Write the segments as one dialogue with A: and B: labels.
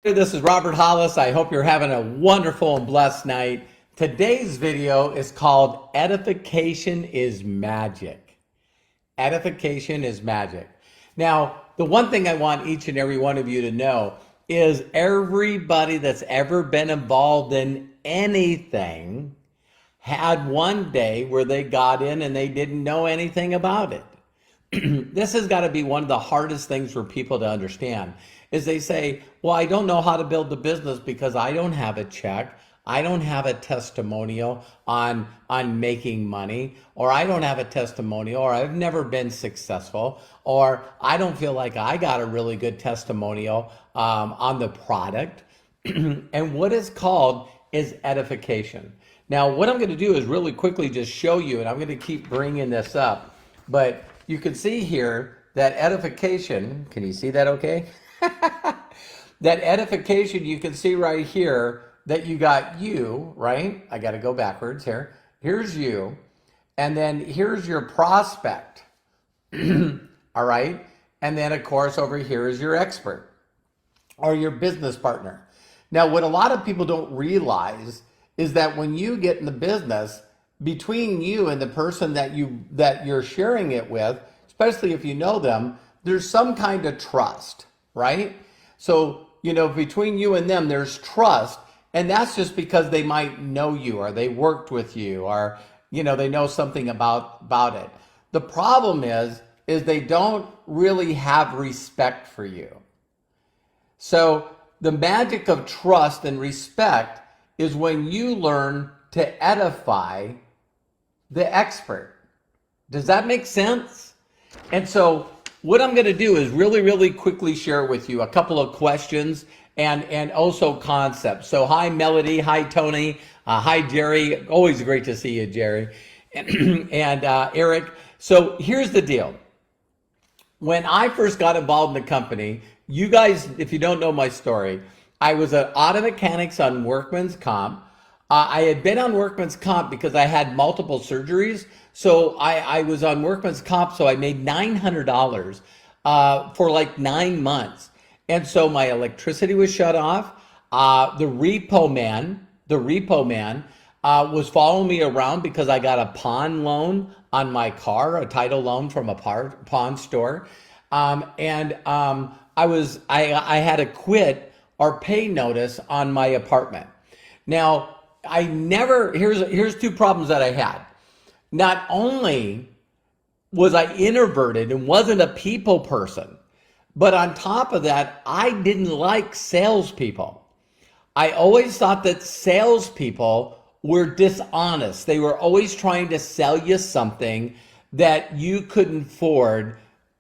A: This is Robert Hollis. I hope you're having a wonderful and blessed night. Today's video is called Edification is Magic. Edification is magic. Now, the one thing I want each and every one of you to know is everybody that's ever been involved in anything had one day where they got in and they didn't know anything about it. This has got to be one of the hardest things for people to understand is they say, well, I don't know how to build the business because I don't have a check. I don't have a testimonial on making money, or I don't have a testimonial, or I've never been successful, or I don't feel like I got a really good testimonial on the product. And what it's called is edification. Now, what I'm going to do is really quickly just show you, and I'm going to keep bringing this up, but you can see here that edification, can you see that okay? That edification, you can see right here that you got you, right? I got to go backwards here. Here's you, and then here's your prospect, all right? And then, of course, over here is your expert or your business partner. Now, what a lot of people don't realize is that when you get in the business, between you and the person that you're sharing it with, especially if you know them, there's some kind of trust, right? So, between you and them, there's trust, and that's just because they might know you, or they worked with you, or they know something about it. The problem is they don't really have respect for you. So the magic of trust and respect is when you learn to edify the expert. Does that make sense? And so what I'm going to do is really, really quickly share with you a couple of questions and also concepts. So hi, Melody. Hi, Tony. Hi, Jerry. Always great to see you, Jerry. And Eric. So here's the deal. When I first got involved in the company, you guys, if you don't know my story, I was an auto mechanics on workman's comp. I had been on workman's comp because I had multiple surgeries. So I was on workman's comp, so I made $900 for like 9 months. And so my electricity was shut off. The repo man was following me around because I got a pawn loan on my car, a title loan from a pawn store. I had a quit or pay notice on my apartment. Now, here's two problems that I had. Not only was I introverted and wasn't a people person, but on top of that, I didn't like salespeople. I always thought that salespeople were dishonest. They were always trying to sell you something that you couldn't afford,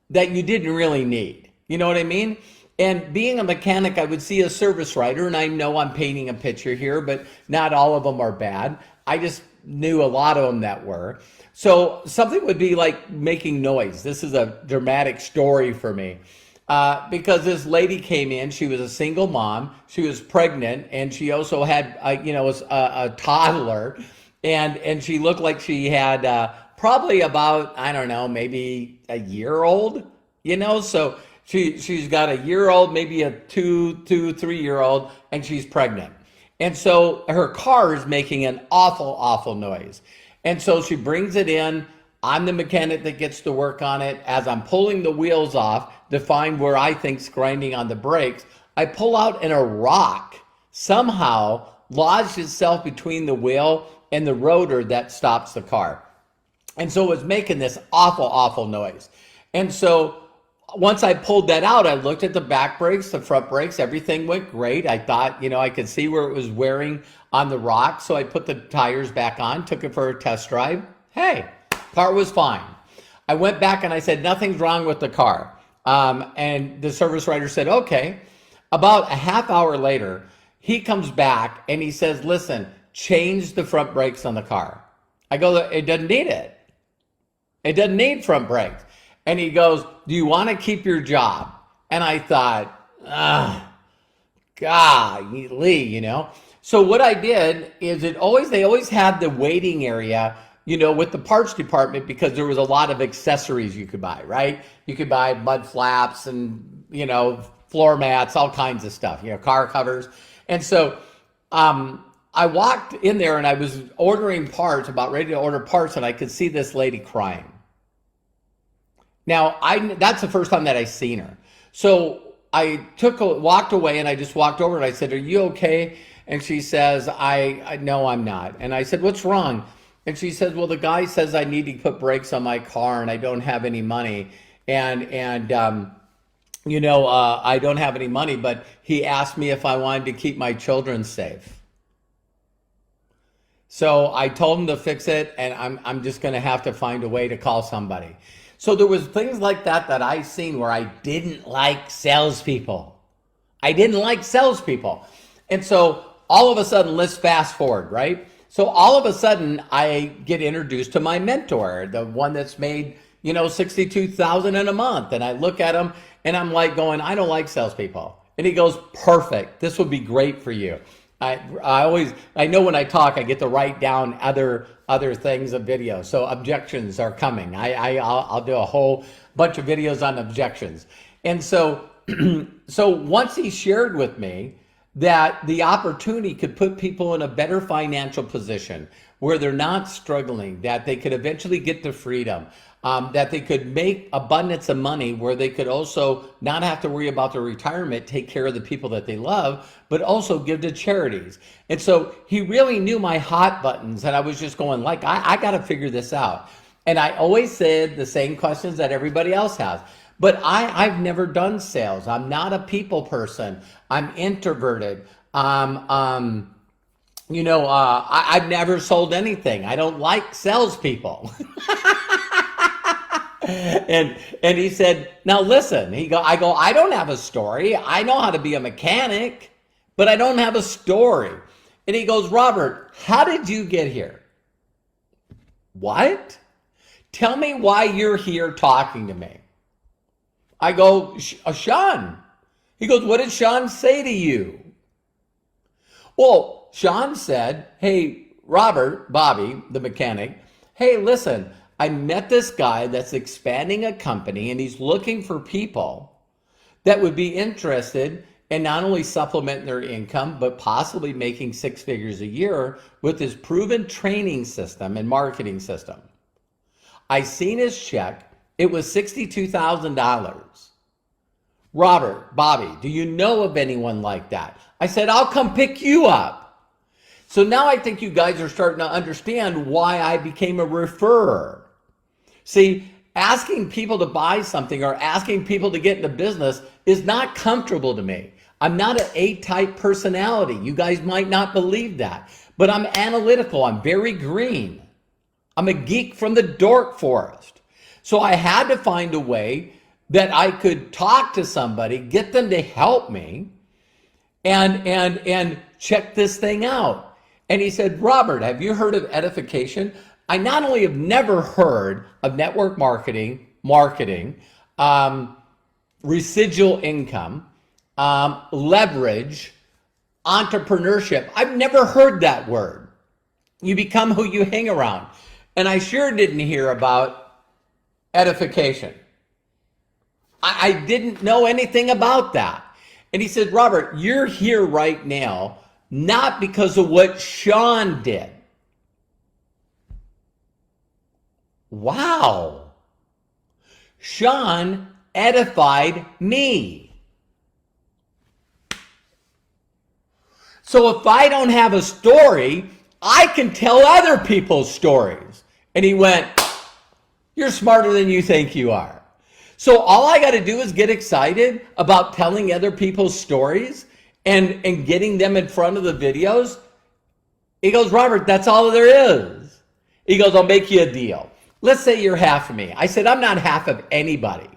A: that you didn't really need. You know what I mean? And being a mechanic, I would see a service writer, and I know I'm painting a picture here, but not all of them are bad. I just knew a lot of them that were. So something would be like making noise. This is a dramatic story for me because this lady came in. She was a single mom. She was pregnant, and she also had, a toddler, and she looked like she had probably about, I don't know, maybe a year old. So she's got a year old, maybe a 3 year old, and she's pregnant. And so her car is making an awful, awful noise. And so she brings it in. I'm the mechanic that gets to work on it. As I'm pulling the wheels off to find where I think's grinding on the brakes, I pull out and a rock somehow lodged itself between the wheel and the rotor that stops the car. And so it was making this awful, awful noise. And so once I pulled that out, I looked at the back brakes, the front brakes, everything went great. I thought, I could see where it was wearing on the rock. So I put the tires back on, took it for a test drive. Hey, car was fine. I went back and I said, nothing's wrong with the car. And the service writer said, okay. About a half hour later, he comes back and he says, listen, change the front brakes on the car. I go, it doesn't need it. It doesn't need front brakes. And he goes, do you want to keep your job? And I thought, golly, So what I did is they always had the waiting area, with the parts department because there was a lot of accessories you could buy, right? You could buy mud flaps and, floor mats, all kinds of stuff, car covers. And so I walked in there and I was ordering parts, about ready to order parts, and I could see this lady crying. Now, that's the first time that I seen her. So I walked away, and I just walked over and I said, "Are you okay?" And she says, "No, I'm not." And I said, "What's wrong?" And she says, "Well, the guy says I need to put brakes on my car and I don't have any money. I don't have any money, but he asked me if I wanted to keep my children safe." So I told him to fix it, and I'm just going to have to find a way to call somebody. So there was things like that I seen where I didn't like salespeople. I didn't like salespeople. And so all of a sudden, let's fast forward, right? So all of a sudden, I get introduced to my mentor, the one that's made, $62,000 in a month. And I look at him and I'm like going, "I don't like salespeople." And he goes, "Perfect. This would be great for you." I know when I talk, I get to write down other things of video. So objections are coming. I'll do a whole bunch of videos on objections. And so, so once he shared with me that the opportunity could put people in a better financial position where they're not struggling, that they could eventually get to freedom, that they could make abundance of money where they could also not have to worry about their retirement, take care of the people that they love, but also give to charities. And so he really knew my hot buttons, and I was just going like, I got to figure this out. And I always said the same questions that everybody else has. But I've never done sales. I'm not a people person. I'm introverted. I've never sold anything. I don't like salespeople. And he said, "Now listen," I go, "I don't have a story. I know how to be a mechanic, but I don't have a story." And he goes, "Robert, how did you get here?" "What? Tell me why you're here talking to me." I go, "Sean." He goes, "What did Sean say to you?" Well, Sean said, "Hey, Robert," Bobby, the mechanic, "hey, listen, I met this guy that's expanding a company and he's looking for people that would be interested in not only supplementing their income, but possibly making 6 figures a year with his proven training system and marketing system. I seen his check. It was $62,000. Robert, Bobby, do you know of anyone like that?" I said, "I'll come pick you up." So now I think you guys are starting to understand why I became a referrer. See, asking people to buy something or asking people to get into business is not comfortable to me. I'm not an A-type personality. You guys might not believe that, but I'm analytical. I'm very green. I'm a geek from the dork forest. So I had to find a way that I could talk to somebody, get them to help me, and check this thing out. And he said, "Robert, have you heard of Edification?" I not only have never heard of network marketing, residual income, leverage, entrepreneurship. I've never heard that word. You become who you hang around. And I sure didn't hear about edification. I didn't know anything about that. And he said, "Robert, you're here right now, not because of what Sean did." Wow. Sean edified me. So if I don't have a story, I can tell other people's stories. And he went, "You're smarter than you think you are." So all I got to do is get excited about telling other people's stories and getting them in front of the videos. He goes, "Robert, that's all there is." He goes, "I'll make you a deal. Let's say you're half of me." I said, "I'm not half of anybody."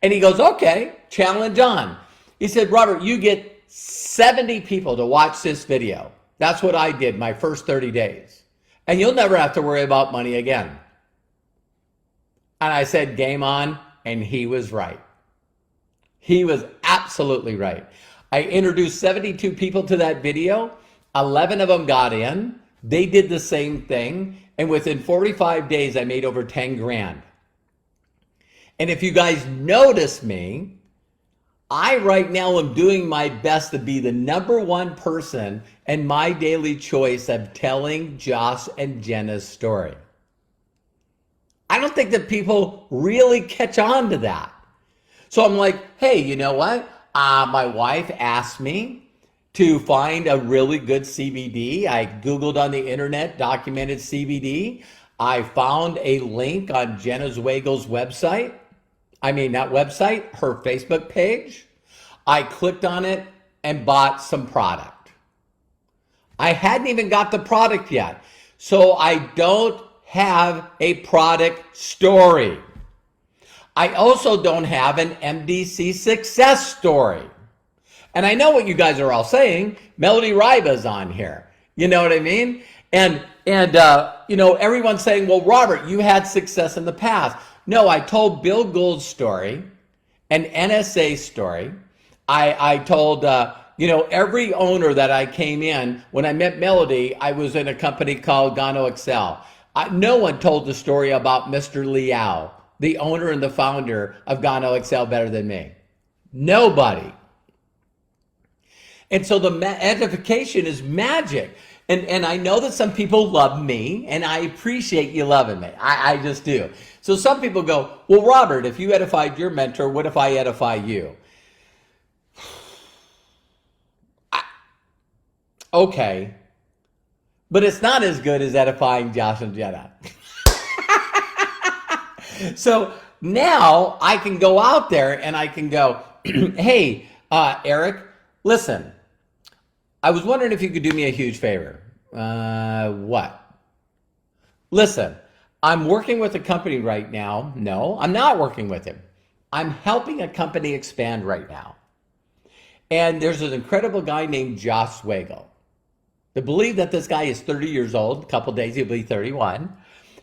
A: And he goes, "Okay, challenge on." He said, "Robert, you get 70 people to watch this video." That's what I did my first 30 days. "And you'll never have to worry about money again." And I said, "Game on." And he was right. He was absolutely right. I introduced 72 people to that video. 11 of them got in. They did the same thing. And within 45 days, I made over 10 grand. And if you guys notice me, I right now am doing my best to be the number one person in my daily choice of telling Josh and Jenna's story. I don't think that people really catch on to that. So I'm like, hey, you know what? My wife asked me to find a really good CBD. I Googled on the internet, documented CBD. I found a link on Jenna Zweigel's website. I mean, not website, her Facebook page. I clicked on it and bought some product. I hadn't even got the product yet. So I don't have a product story. I also don't have an MDC success story. And I know what you guys are all saying. Melody Ryba's on here. You know what I mean? And everyone's saying, well, Robert, you had success in the past. No, I told Bill Gould's story, an NSA story. I told, every owner that I came in, when I met Melody, I was in a company called Gano Excel. No one told the story about Mr. Liao, the owner and the founder of Gano Excel, better than me. Nobody. And so the edification is magic. And I know that some people love me, and I appreciate you loving me. I just do. So some people go, well, Robert, if you edified your mentor, what if I edify you? Okay. But it's not as good as edifying Josh and Jenna. So now I can go out there and I can go, hey, Eric, listen, I was wondering if you could do me a huge favor. What? Listen, I'm working with a company right now. No, I'm not working with him. I'm helping a company expand right now. And there's an incredible guy named Josh Zweigel. To believe that this guy is 30 years old, a couple days he'll be 31.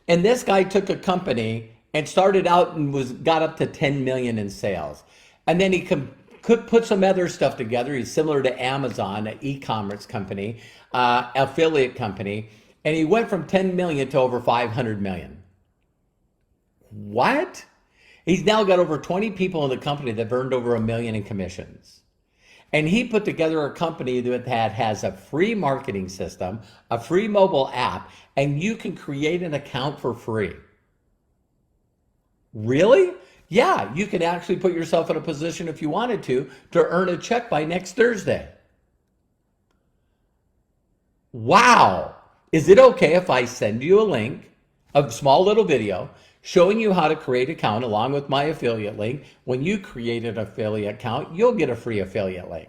A: And this guy took a company and started out and got up to 10 million in sales. And then he could put some other stuff together. He's similar to Amazon, an e-commerce company, affiliate company. And he went from 10 million to over 500 million. What? He's now got over 20 people in the company that earned over $1 million in commissions. And he put together a company that has a free marketing system, a free mobile app, and you can create an account for free. Really? Yeah, you can actually put yourself in a position if you wanted to earn a check by next Thursday. Wow. Is it okay if I send you a link, a small little video, showing you how to create an account along with my affiliate link? When you create an affiliate account, you'll get a free affiliate link.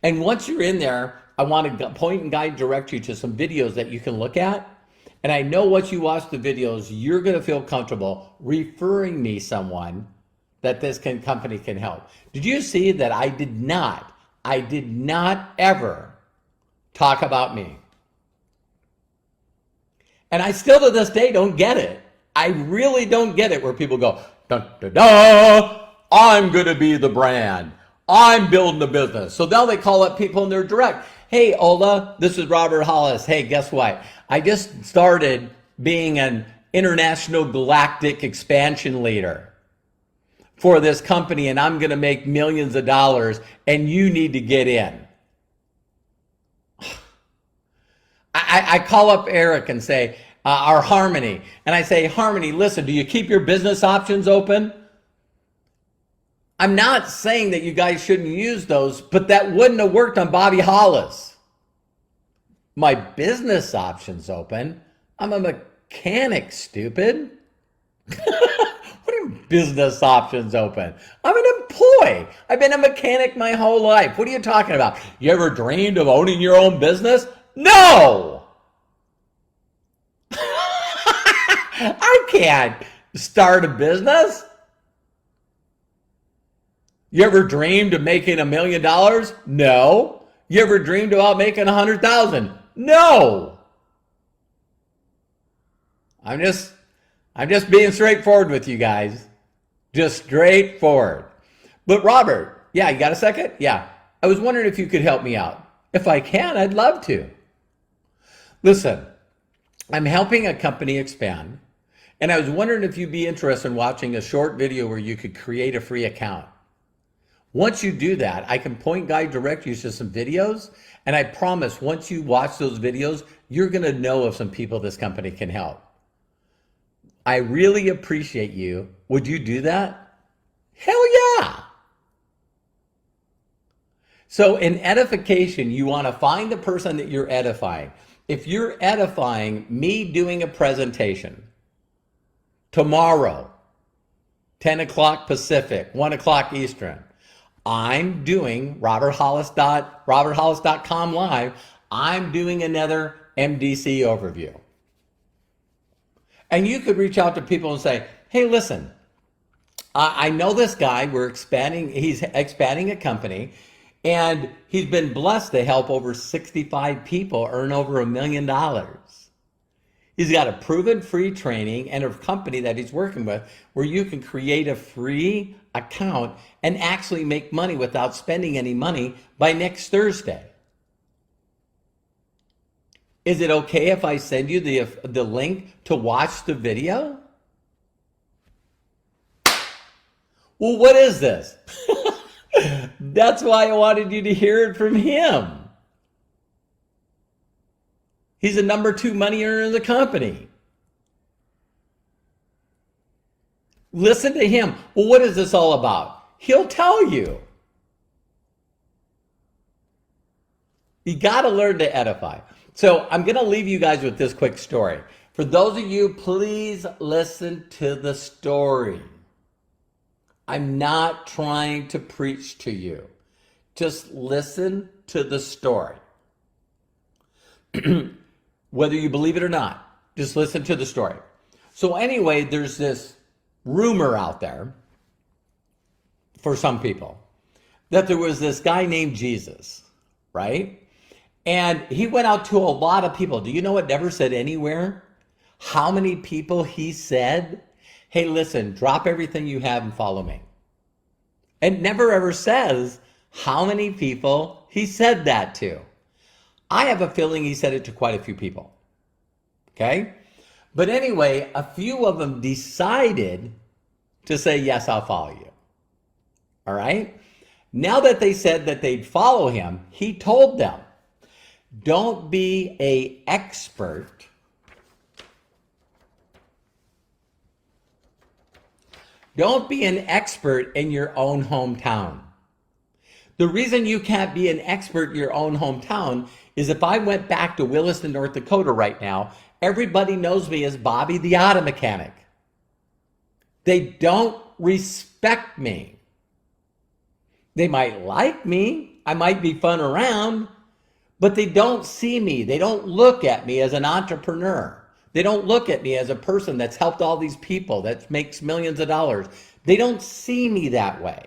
A: And once you're in there, I want to point and guide, direct you to some videos that you can look at. And I know once you watch the videos, you're going to feel comfortable referring me someone that this company can help. Did you see that I did not ever talk about me? And I still to this day don't get it. I really don't get it where people go, dun, dun, dun, I'm going to be the brand. I'm building a business. So now they call up people and they're direct. Hey, Ola, this is Robert Hollis. Hey, guess what? I just started being an international galactic expansion leader for this company, and I'm going to make millions of dollars, and you need to get in. I call up Eric and say, or Harmony, and I say, Harmony, listen, do you keep your business options open? I'm not saying that you guys shouldn't use those, but that wouldn't have worked on Bobby Hollis. My business options open. I'm a mechanic, stupid. What do you mean business options open? I'm an employee. I've been a mechanic my whole life. What are you talking about? You ever dreamed of owning your own business? No! I can't start a business. You ever dreamed of making $1 million? No. You ever dreamed about making 100,000? No. I'm just being straightforward with you guys. Just straightforward. But Robert, yeah, you got a second? Yeah. I was wondering if you could help me out. If I can, I'd love to. Listen, I'm helping a company expand, and I was wondering if you'd be interested in watching a short video where you could create a free account. Once you do that, I can point guide direct you to some videos. And I promise once you watch those videos, you're going to know of some people this company can help. I really appreciate you. Would you do that? Hell yeah. So in edification, you want to find the person that you're edifying. If you're edifying me doing a presentation tomorrow, 10 o'clock Pacific, 1 o'clock Eastern, I'm doing roberthollis.com live. I'm doing another MDC overview. And you could reach out to people and say, hey, listen, I know this guy, he's expanding a company, and he's been blessed to help over 65 people earn over $1 million. He's got a proven free training and a company that he's working with where you can create a free account and actually make money without spending any money by next Thursday. Is it okay if I send you the link to watch the video? Well, what is this? That's why I wanted you to hear it from him. He's the number 2 money earner in the company. Listen to him. Well, what is this all about? He'll tell you. You got to learn to edify. So I'm going to leave you guys with this quick story. For those of you, please listen to the story. I'm not trying to preach to you. Just listen to the story. Whether you believe it or not, just listen to the story. So anyway, there's this rumor out there for some people that there was this guy named Jesus, right? And he went out to a lot of people. Do you know it never said anywhere how many people he said, hey, listen, drop everything you have and follow me? It never ever says how many people he said that to. I have a feeling he said it to quite a few people. Okay? But anyway, a few of them decided to say, yes, I'll follow you. All right? Now that they said that they'd follow him, he told them, don't be an expert. Don't be an expert in your own hometown. The reason you can't be an expert in your own hometown is if I went back to Williston, North Dakota right now, everybody knows me as Bobby the auto mechanic. They don't respect me. They might like me. I might be fun around, but they don't see me. They don't look at me as an entrepreneur. They don't look at me as a person that's helped all these people, that makes millions of dollars. They don't see me that way.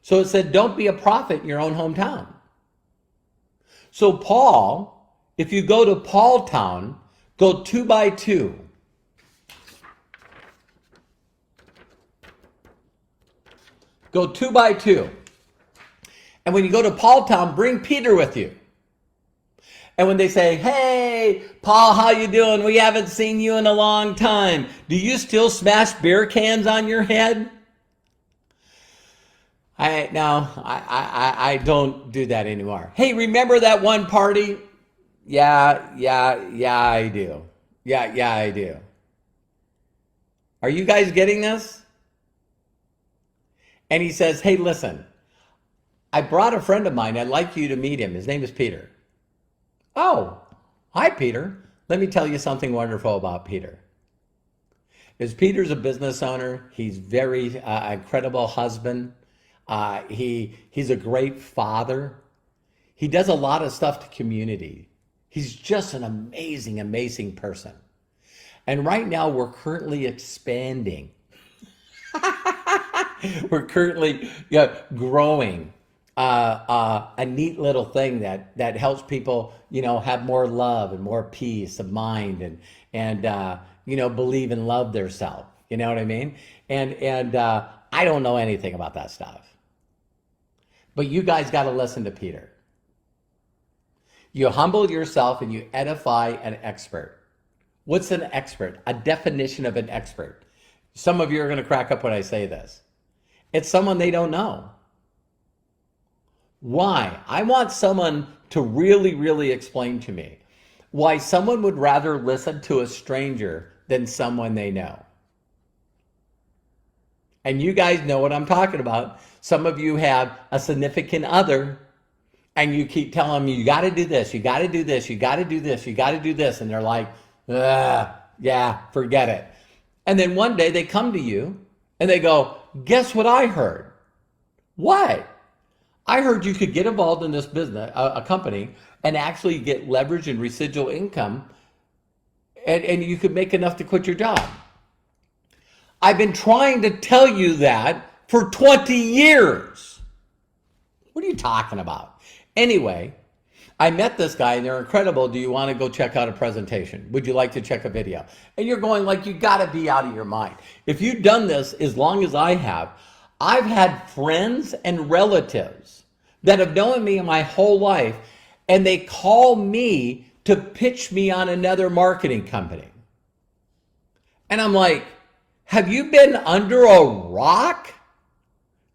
A: So it said, don't be a prophet in your own hometown. So Paul, if you go to Paul Town, go 2 by 2. Go 2 by 2. And when you go to Paul Town, bring Peter with you. And when they say, hey, Paul, how you doing? We haven't seen you in a long time. Do you still smash beer cans on your head? I don't do that anymore. Hey, remember that one party? Yeah, I do. Yeah, I do. Are you guys getting this? And he says, hey, listen, I brought a friend of mine. I'd like you to meet him. His name is Peter. Oh, hi, Peter. Let me tell you something wonderful about Peter. Peter's a business owner. He's very incredible husband. He's a great father. He does a lot of stuff to community. He's just an amazing, amazing person. And right now we're currently expanding. We're currently growing a neat little thing that helps people, have more love and more peace of mind and believe and love their self. You know what I mean? And I don't know anything about that stuff. But you guys got to listen to Peter. You humble yourself and you edify an expert. What's an expert? A definition of an expert. Some of you are going to crack up when I say this. It's someone they don't know. Why? I want someone to really, really explain to me why someone would rather listen to a stranger than someone they know. And you guys know what I'm talking about. Some of you have a significant other and you keep telling them, you got to do this, you got to do this, you got to do this, you got to do this. And they're like, yeah, forget it. And then one day they come to you and they go, guess what I heard? What? I heard you could get involved in this business, a company, and actually get leverage and residual income, and you could make enough to quit your job. I've been trying to tell you that for 20 years. What are you talking about? Anyway, I met this guy and they're incredible. Do you want to go check out a presentation? Would you like to check a video? And you're going like, you got to be out of your mind. If you've done this as long as I have, I've had friends and relatives that have known me my whole life, and they call me to pitch me on another marketing company. And I'm like, have you been under a rock?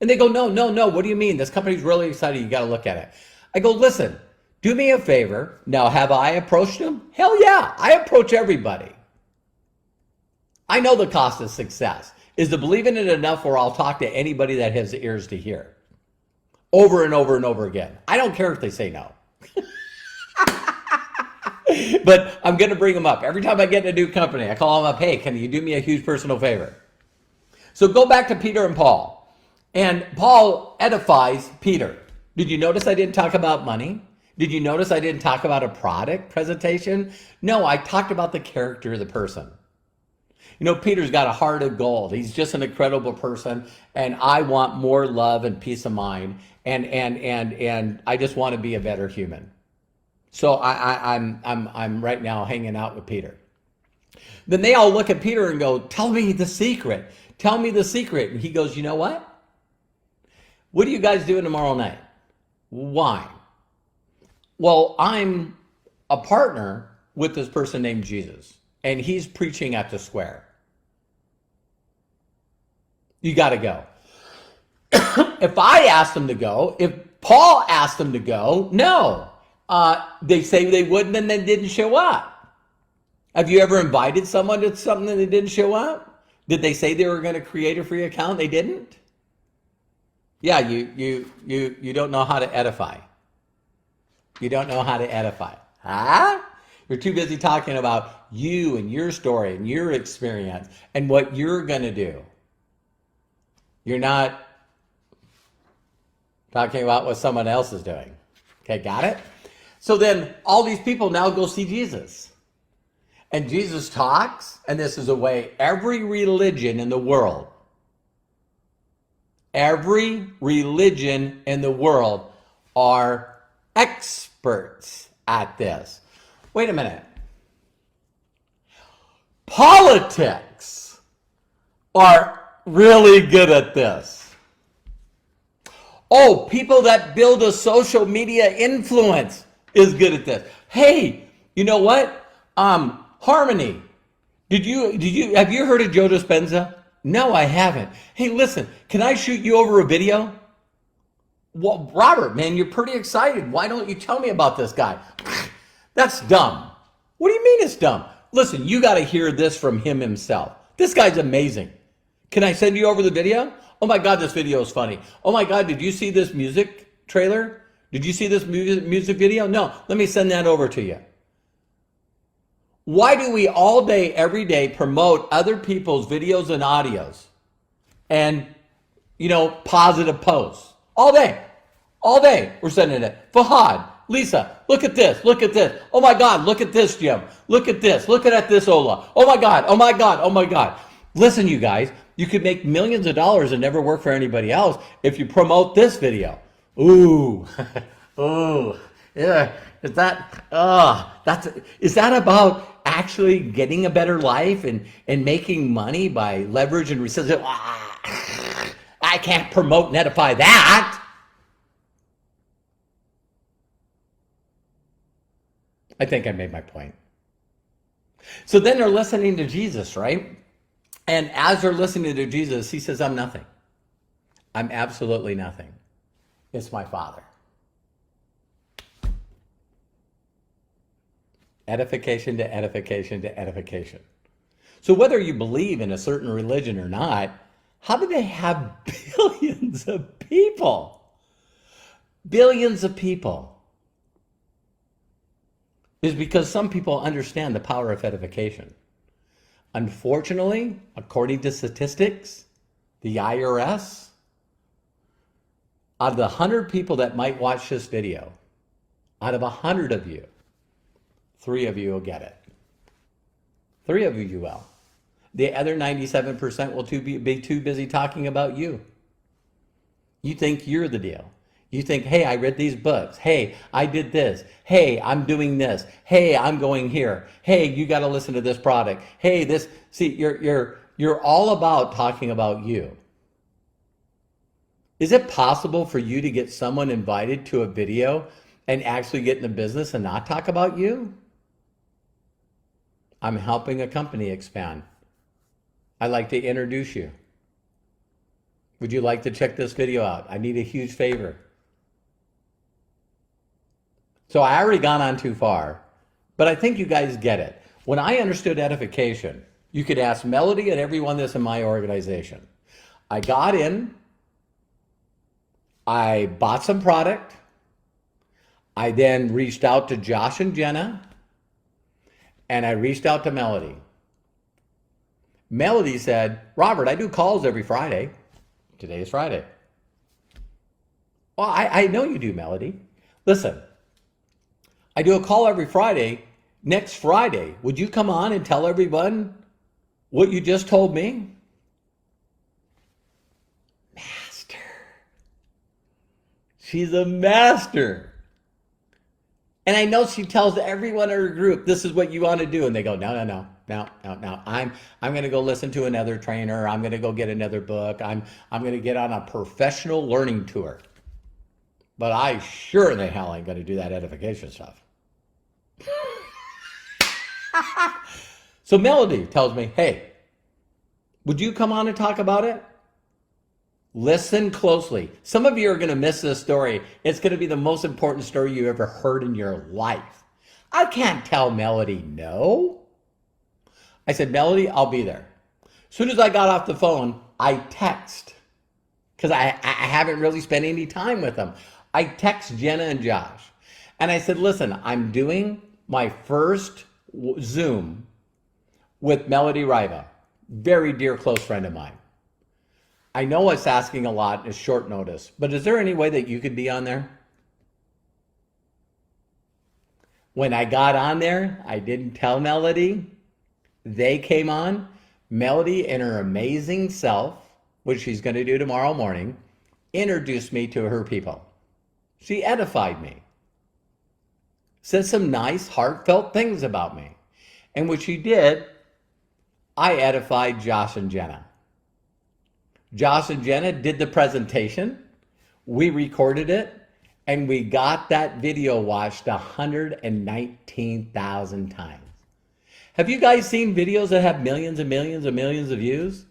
A: And they go, no. What do you mean? This company's really exciting. You got to look at it. I go, listen, do me a favor. Now, have I approached them? Hell yeah. I approach everybody. I know the cost of success is to believe in it enough where I'll talk to anybody that has ears to hear over and over and over again. I don't care if they say no. But I'm going to bring them up. Every time I get in a new company, I call them up. Hey, can you do me a huge personal favor? So go back to Peter and Paul. And Paul edifies Peter. Did you notice I didn't talk about money? Did you notice I didn't talk about a product presentation? No, I talked about the character of the person. You know, Peter's got a heart of gold. He's just an incredible person. And I want more love and peace of mind. And I just want to be a better human. So I'm right now hanging out with Peter. Then they all look at Peter and go, tell me the secret. Tell me the secret. And he goes, you know what? What are you guys doing tomorrow night? Why? Well, I'm a partner with this person named Jesus, and he's preaching at the square. You got to go. If I asked them to go, if Paul asked them to go, no. They say they wouldn't and then didn't show up. Have you ever invited someone to something and they didn't show up? Did they say they were going to create a free account? They didn't? Yeah, you don't know how to edify. You don't know how to edify. Huh? You're too busy talking about you and your story and your experience and what you're going to do. You're not talking about what someone else is doing. Okay, got it? So then all these people now go see Jesus. And Jesus talks, and this is a way every religion in the world are experts at this. Wait a minute. Politics are really good at this. Oh, people that build a social media influence is good at this. Hey, you know what? Harmony. Have you heard of Joe Dispenza? No, I haven't. Hey, listen, can I shoot you over a video? Well, Robert, man, you're pretty excited. Why don't you tell me about this guy? That's dumb. What do you mean it's dumb? Listen, you got to hear this from him himself. This guy's amazing. Can I send you over the video? Oh my God, this video is funny. Oh my God, did you see this music trailer? Did you see this music video? No, let me send that over to you. Why do we all day, every day promote other people's videos and audios and, positive posts? All day we're sending it. Fahad, Lisa, look at this. Oh my God, look at this, Jim. Look at this. Look at this, Ola. Oh my God. Listen, you guys, you could make millions of dollars and never work for anybody else if you promote this video. Ooh, yeah. Is that about actually getting a better life and making money by leverage and residual? I can't promote and edify that. I think I made my point. So then they're listening to Jesus, right? And as they're listening to Jesus, he says, I'm nothing. I'm absolutely nothing. It's my Father. Edification to edification to edification. So whether you believe in a certain religion or not, how do they have billions of people? Billions of people. Is because some people understand the power of edification. Unfortunately, according to statistics, the IRS, out of the 100 people that might watch this video, out of 100 of you, 3 of you will get it. 3 of you will. The other 97% will be too busy talking about you. You think you're the deal. You think, hey, I read these books. Hey, I did this. Hey, I'm doing this. Hey, I'm going here. Hey, you got to listen to this product. Hey, this. See, you're all about talking about you. Is it possible for you to get someone invited to a video and actually get in the business and not talk about you? I'm helping a company expand. I'd like to introduce you. Would you like to check this video out? I need a huge favor. So I already gone on too far, but I think you guys get it. When I understood edification, you could ask Melody and everyone that's in my organization. I got in, I bought some product, I then reached out to Josh and Jenna, and I reached out to Melody. Melody said, Robert, I do calls every Friday. Today is Friday. Well, I know you do, Melody. Listen, I do a call every Friday. Next Friday, would you come on and tell everyone what you just told me? Master. She's a master. And I know she tells everyone in her group, this is what you want to do. And they go, no. I'm going to go listen to another trainer. I'm going to go get another book. I'm going to get on a professional learning tour. But I sure in the hell ain't going to do that edification stuff. So Melody tells me, hey, would you come on and talk about it? Listen closely. Some of you are going to miss this story. It's going to be the most important story you ever heard in your life. I can't tell Melody no. I said, Melody, I'll be there. As soon as I got off the phone, I text, because I haven't really spent any time with them. I text Jenna and Josh, and I said, listen, I'm doing my first Zoom with Melody Riva, very dear close friend of mine. I know it's asking a lot, it's short notice, but is there any way that you could be on there? When I got on there, I didn't tell Melody. They came on. Melody, in her amazing self, which she's going to do tomorrow morning, introduced me to her people. She edified me. Said some nice, heartfelt things about me. And what she did, I edified Josh and Jenna. Josh and Jenna did the presentation. We recorded it. And we got that video watched 119,000 times. Have you guys seen videos that have millions and millions and millions of views?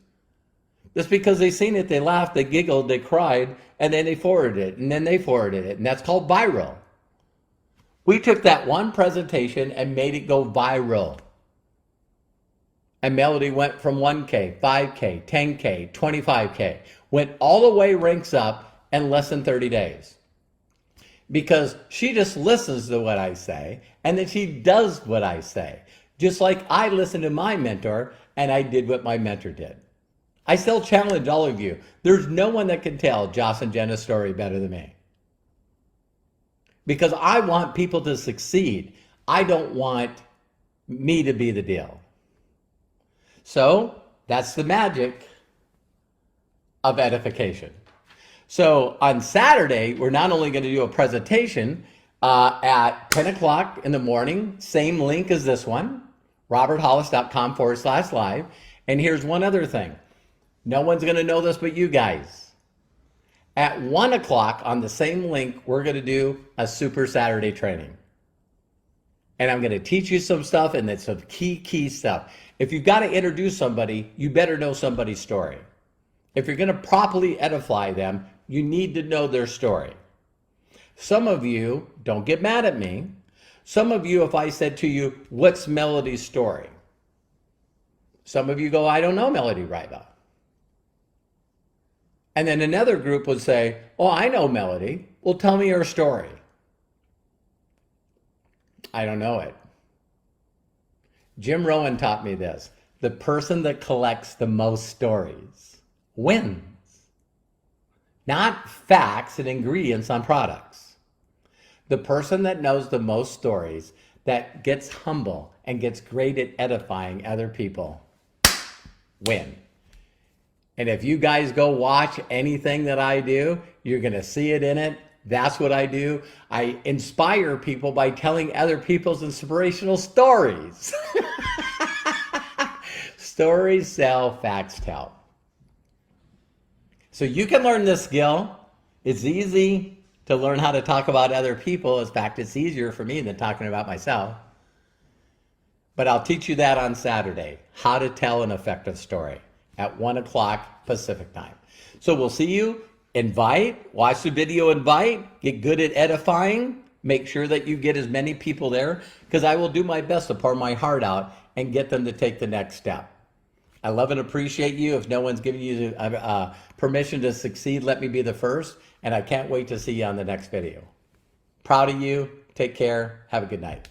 A: Just because they seen it, they laughed, they giggled, they cried, and then they forwarded it, and then they forwarded it, and that's called viral. We took that one presentation and made it go viral. And Melody went from 1K, 5K, 10K, 25K, went all the way ranks up in less than 30 days. Because she just listens to what I say, and then she does what I say. Just like I listened to my mentor, and I did what my mentor did. I still challenge all of you. There's no one that can tell Josh and Jenna's story better than me. Because I want people to succeed. I don't want me to be the deal. So that's the magic of edification. So on Saturday, we're not only going to do a presentation at 10 o'clock in the morning, same link as this one, roberthollis.com/live. And here's one other thing. No one's going to know this but you guys. At 1 o'clock on the same link, we're going to do a Super Saturday training. And I'm going to teach you some stuff, and it's some key stuff. If you've got to introduce somebody, you better know somebody's story. If you're going to properly edify them, you need to know their story. Some of you, don't get mad at me. Some of you, if I said to you, what's Melody's story? Some of you go, I don't know Melody Riva. And then another group would say, oh, I know Melody. Well, tell me her story. I don't know it. Jim Rohn taught me this. The person that collects the most stories wins. Not facts and ingredients on products. The person that knows the most stories, that gets humble and gets great at edifying other people, win. And if you guys go watch anything that I do, you're going to see it in it. That's what I do. I inspire people by telling other people's inspirational stories. Stories sell, facts tell. So you can learn this skill. It's easy to learn how to talk about other people. In fact, it's easier for me than talking about myself. But I'll teach you that on Saturday, how to tell an effective story at 1 o'clock Pacific time. So we'll see you. Invite, watch the video, invite, get good at edifying. Make sure that you get as many people there, because I will do my best to pour my heart out and get them to take the next step. I love and appreciate you. If no one's giving you permission to succeed, let me be the first. And I can't wait to see you on the next video. Proud of you. Take care. Have a good night.